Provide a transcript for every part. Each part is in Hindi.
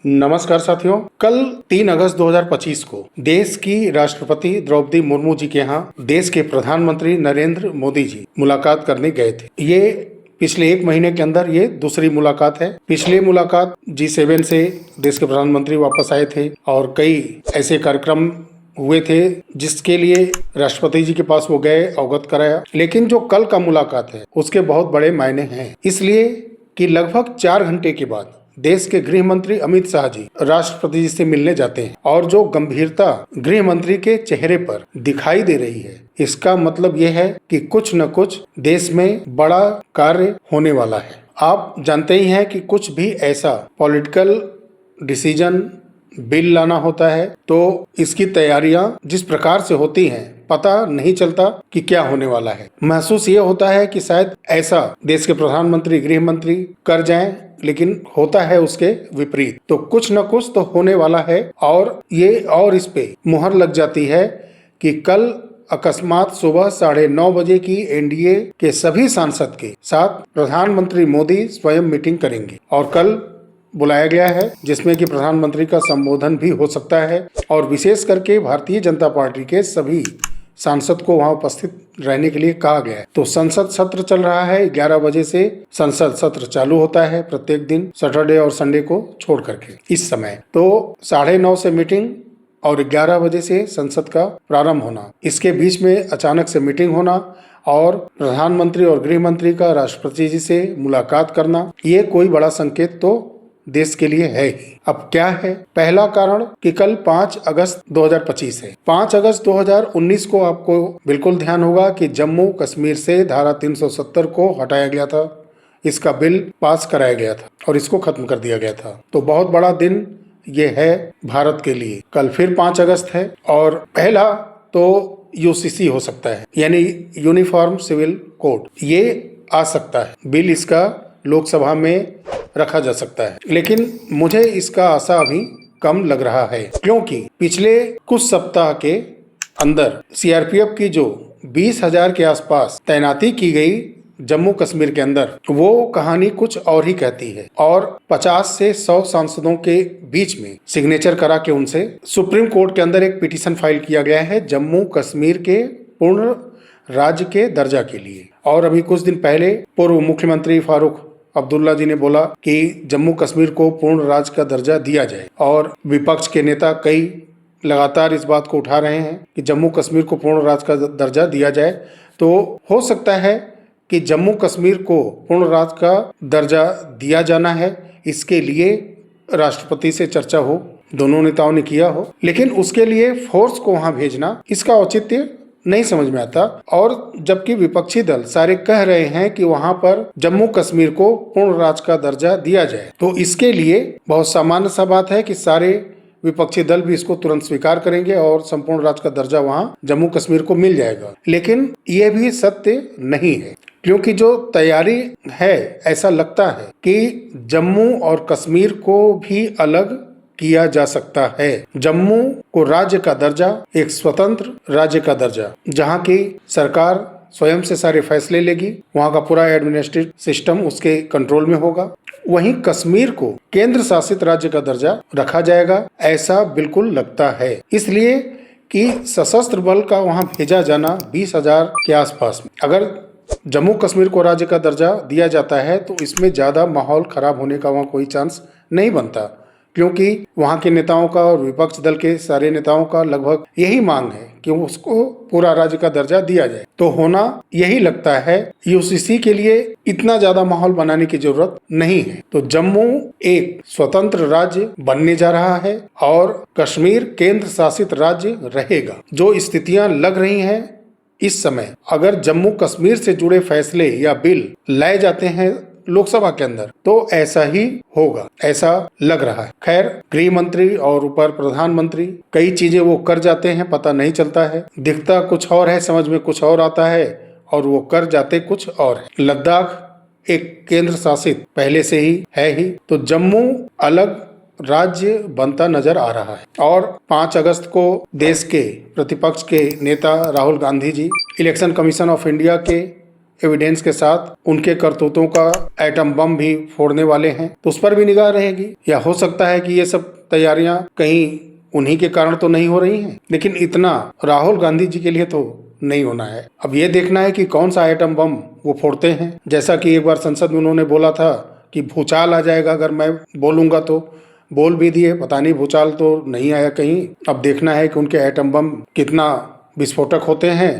नमस्कार साथियों। कल 3 अगस्त 2025 को देश की राष्ट्रपति द्रौपदी मुर्मू जी के यहाँ देश के प्रधानमंत्री नरेंद्र मोदी जी मुलाकात करने गए थे। ये पिछले 1 महीने के अंदर ये दूसरी मुलाकात है। पिछली मुलाकात G7 से देश के प्रधानमंत्री वापस आए थे और कई ऐसे कार्यक्रम हुए थे जिसके लिए राष्ट्रपति जी के पास वो गए, अवगत कराया। लेकिन जो कल का मुलाकात है उसके बहुत बड़े मायने हैं, इसलिए कि लगभग 4 घंटे के बाद देश के गृह मंत्री अमित शाह जी राष्ट्रपति जी से मिलने जाते हैं और जो गंभीरता गृह मंत्री के चेहरे पर दिखाई दे रही है, इसका मतलब यह है कि कुछ न कुछ देश में बड़ा कार्य होने वाला है। आप जानते ही हैं कि कुछ भी ऐसा पॉलिटिकल डिसीजन बिल लाना होता है तो इसकी तैयारियां जिस प्रकार से होती हैं पता नहीं चलता कि क्या होने वाला है। महसूस ये होता है कि शायद ऐसा देश के प्रधानमंत्री गृह मंत्री कर जाएं, लेकिन होता है उसके विपरीत। तो कुछ न कुछ तो होने वाला है और इस पे मुहर लग जाती है कि कल अकस्मात सुबह 9:30 बजे की एनडीए के सभी सांसद के साथ प्रधानमंत्री मोदी स्वयं मीटिंग करेंगे और कल बुलाया गया है जिसमें कि प्रधानमंत्री का संबोधन भी हो सकता है और विशेष करके भारतीय जनता पार्टी के सभी सांसद को वहां उपस्थित रहने के लिए कहा गया है। तो संसद सत्र चल रहा है। 11 बजे से संसद सत्र चालू होता है प्रत्येक दिन, सैटरडे और संडे को छोड़ करके। इस समय तो 9:30 से मीटिंग और 11 बजे से संसद का प्रारंभ होना, इसके बीच में अचानक से मीटिंग होना और प्रधानमंत्री और गृह मंत्री का राष्ट्रपति जी से मुलाकात करना, ये कोई बड़ा संकेत तो देश के लिए है ही। अब क्या है? पहला कारण कि कल 5 अगस्त 2025 है। 5 अगस्त 2019 को आपको बिल्कुल ध्यान होगा कि जम्मू कश्मीर से धारा 370 को हटाया गया था, इसका बिल पास कराया गया था और इसको खत्म कर दिया गया था। तो बहुत बड़ा दिन ये है भारत के लिए। कल फिर 5 अगस्त है और पहला तो यूसीसी हो सकता है, यानी यूनिफॉर्म सिविल कोड, ये आ सकता है। बिल इसका लोकसभा में रखा जा सकता है, लेकिन मुझे इसका आशा अभी कम लग रहा है, क्योंकि पिछले कुछ सप्ताह के अंदर सीआरपीएफ की जो 20,000 के आसपास तैनाती की गई जम्मू कश्मीर के अंदर, वो कहानी कुछ और ही कहती है। और 50 से 100 सांसदों के बीच में सिग्नेचर करा के उनसे सुप्रीम कोर्ट के अंदर एक पिटीशन फाइल किया गया है जम्मू कश्मीर के पूर्ण राज्य के दर्जा के लिए। और अभी कुछ दिन पहले पूर्व मुख्यमंत्री फारूक अब्दुल्ला जी ने बोला कि जम्मू कश्मीर को पूर्ण राज्य का दर्जा दिया जाए और विपक्ष के नेता कई लगातार इस बात को उठा रहे हैं कि जम्मू कश्मीर को पूर्ण राज्य का दर्जा दिया जाए। तो हो सकता है कि जम्मू कश्मीर को पूर्ण राज्य का दर्जा दिया जाना है, इसके लिए राष्ट्रपति से चर्चा हो, दोनों नेताओं ने किया हो, लेकिन उसके लिए फोर्स को वहां भेजना, इसका औचित्य नहीं समझ में आता। और जबकि विपक्षी दल सारे कह रहे हैं कि वहां पर जम्मू कश्मीर को पूर्ण राज्य का दर्जा दिया जाए, तो इसके लिए बहुत सामान्य सा बात है कि सारे विपक्षी दल भी इसको तुरंत स्वीकार करेंगे और संपूर्ण राज्य का दर्जा वहां जम्मू कश्मीर को मिल जाएगा। लेकिन ये भी सत्य नहीं है, क्योंकि जो तैयारी है, ऐसा लगता है कि जम्मू और कश्मीर को भी अलग किया जा सकता है। जम्मू को राज्य का दर्जा, एक स्वतंत्र राज्य का दर्जा, जहां की सरकार स्वयं से सारे फैसले लेगी, वहां का पूरा एडमिनिस्ट्रेटिव सिस्टम उसके कंट्रोल में होगा। वहीं कश्मीर को केंद्र शासित राज्य का दर्जा रखा जाएगा, ऐसा बिल्कुल लगता है। इसलिए कि सशस्त्र बल का वहां भेजा जाना 20,000 के आसपास, अगर जम्मू कश्मीर को राज्य का दर्जा दिया जाता है तो इसमें ज्यादा माहौल खराब होने का वहां कोई चांस नहीं बनता, क्योंकि वहां के नेताओं का और विपक्ष दल के सारे नेताओं का लगभग यही मांग है कि उसको पूरा राज्य का दर्जा दिया जाए। तो होना यही लगता है। यूसीसी के लिए इतना ज्यादा माहौल बनाने की जरूरत नहीं है। तो जम्मू एक स्वतंत्र राज्य बनने जा रहा है और कश्मीर केंद्र शासित राज्य रहेगा। जो स्थितियां लग रही हैं इस समय, अगर जम्मू कश्मीर से जुड़े फैसले या बिल लाए जाते हैं लोकसभा के अंदर, तो ऐसा ही होगा, ऐसा लग रहा है। खैर, गृह मंत्री और ऊपर प्रधानमंत्री कई चीजें वो कर जाते हैं, पता नहीं चलता है, दिखता कुछ और है, समझ में कुछ और आता है और वो कर जाते कुछ और है। लद्दाख एक केंद्र शासित पहले से ही है ही, तो जम्मू अलग राज्य बनता नजर आ रहा है। और 5 अगस्त को देश के प्रतिपक्ष के नेता Rahul Gandhi ji election commission of India के एविडेंस के साथ उनके करतूतों का एटम बम भी फोड़ने वाले हैं, तो उस पर भी निगाह रहेगी। या हो सकता है कि ये सब तैयारियां कहीं उन्हीं के कारण तो नहीं हो रही हैं, लेकिन इतना राहुल गांधी जी के लिए तो नहीं होना है। अब ये देखना है कि कौन सा एटम बम वो फोड़ते हैं। जैसा कि एक बार संसद में उन्होंने बोला था कि भूचाल आ जाएगा अगर मैं बोलूंगा, तो बोल भी दिए, पता नहीं भूचाल तो नहीं आया कहीं। अब देखना है कि उनके एटम बम कितना विस्फोटक होते हैं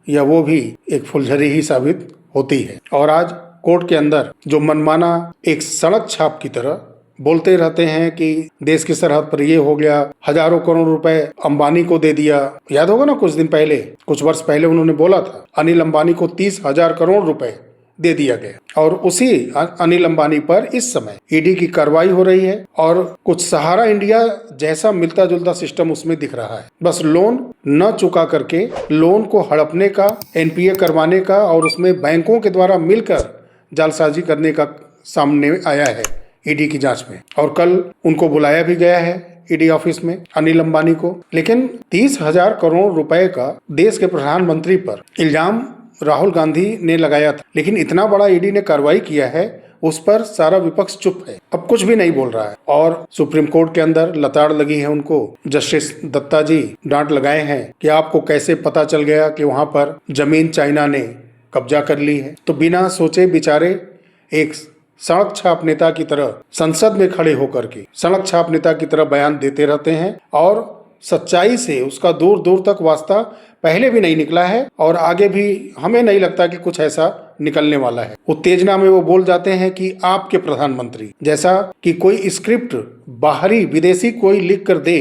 या वो भी एक फुलझड़ी ही साबित होती है। और आज कोर्ट के अंदर जो मनमाना एक सड़क छाप की तरह बोलते रहते हैं कि देश की सरहद पर ये हो गया, हजारों करोड़ रुपए अंबानी को दे दिया। याद होगा ना, कुछ वर्ष पहले उन्होंने बोला था अनिल अंबानी को 30,000 करोड़ रुपए दे दिया गया। और उसी अनिल अंबानी पर इस समय ईडी की कार्रवाई हो रही है और कुछ सहारा इंडिया जैसा मिलता जुलता सिस्टम उसमें दिख रहा है। बस लोन न चुका करके लोन को हड़पने का, एनपीए करवाने का और उसमें बैंकों के द्वारा मिलकर जालसाजी करने का सामने आया है ईडी की जांच में। और कल उनको बुलाया भी गया है ईडी ऑफिस में, अनिल अंबानी को। लेकिन 30,000 करोड़ रुपए का देश के प्रधानमंत्री पर इल्जाम राहुल गांधी ने लगाया था, लेकिन इतना बड़ा ईडी ने कार्रवाई किया है, उस पर सारा विपक्ष चुप है, अब कुछ भी नहीं बोल रहा है। और सुप्रीम कोर्ट के अंदर लताड़ लगी है उनको। जस्टिस दत्ता जी डांट लगाए हैं कि आपको कैसे पता चल गया कि वहां पर जमीन चाइना ने कब्जा कर ली है। तो बिना सोचे बिचारे एक सड़क छाप नेता की तरह संसद में खड़े होकर के सड़क छाप नेता की तरह बयान देते रहते हैं और सच्चाई से उसका दूर दूर तक वास्ता पहले भी नहीं निकला है और आगे भी हमें नहीं लगता कि कुछ ऐसा निकलने वाला है। उत्तेजना में वो बोल जाते हैं कि आपके प्रधानमंत्री, जैसा कि कोई स्क्रिप्ट बाहरी विदेशी कोई लिख कर दे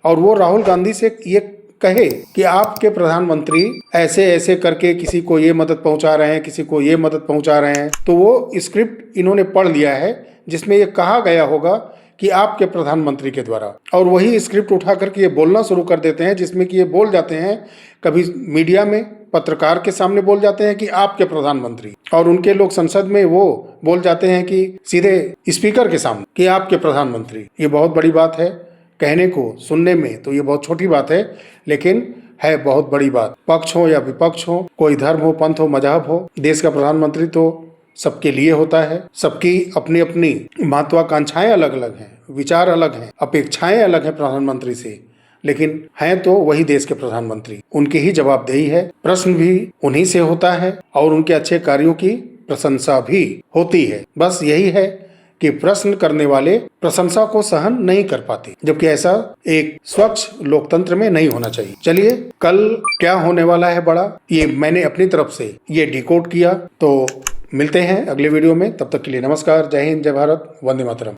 और वो राहुल गांधी से ये कहे कि आपके प्रधानमंत्री ऐसे ऐसे करके किसी को ये मदद पहुंचा रहे हैं, किसी को ये मदद पहुंचा रहे हैं। तो वो स्क्रिप्ट इन्होंने पढ़ लिया है जिसमें ये कहा गया होगा कि आपके प्रधानमंत्री के द्वारा, और वही स्क्रिप्ट उठा करके ये बोलना शुरू कर देते हैं, जिसमें कि ये बोल जाते हैं कभी मीडिया में पत्रकार के सामने बोल जाते हैं कि आपके प्रधानमंत्री, और उनके लोग संसद में वो बोल जाते हैं कि सीधे स्पीकर के सामने कि आपके प्रधानमंत्री। ये बहुत बड़ी बात है कहने को, सुनने में तो ये बहुत छोटी बात है, लेकिन है बहुत बड़ी बात। पक्ष हो या विपक्ष हो, कोई धर्म हो, पंथ हो, मजहब हो, देश का प्रधानमंत्री तो सबके लिए होता है। सबकी अपनी अपनी महत्वाकांक्षाएं अलग अलग हैं, विचार अलग हैं, अपेक्षाएं अलग हैं प्रधानमंत्री से, लेकिन हैं तो वही देश के प्रधानमंत्री। उनकी ही जवाबदेही है, प्रश्न भी उन्हीं से होता है और उनके अच्छे कार्यों की प्रशंसा भी होती है। बस यही है कि प्रश्न करने वाले प्रशंसा को सहन नहीं कर पाते, जबकि ऐसा एक स्वच्छ लोकतंत्र में नहीं होना चाहिए। चलिए, कल क्या होने वाला है बड़ा, ये मैंने अपनी तरफ से ये डिकोड किया। तो मिलते हैं अगले वीडियो में, तब तक के लिए नमस्कार, जय हिंद, जय भारत, वंदे मातरम।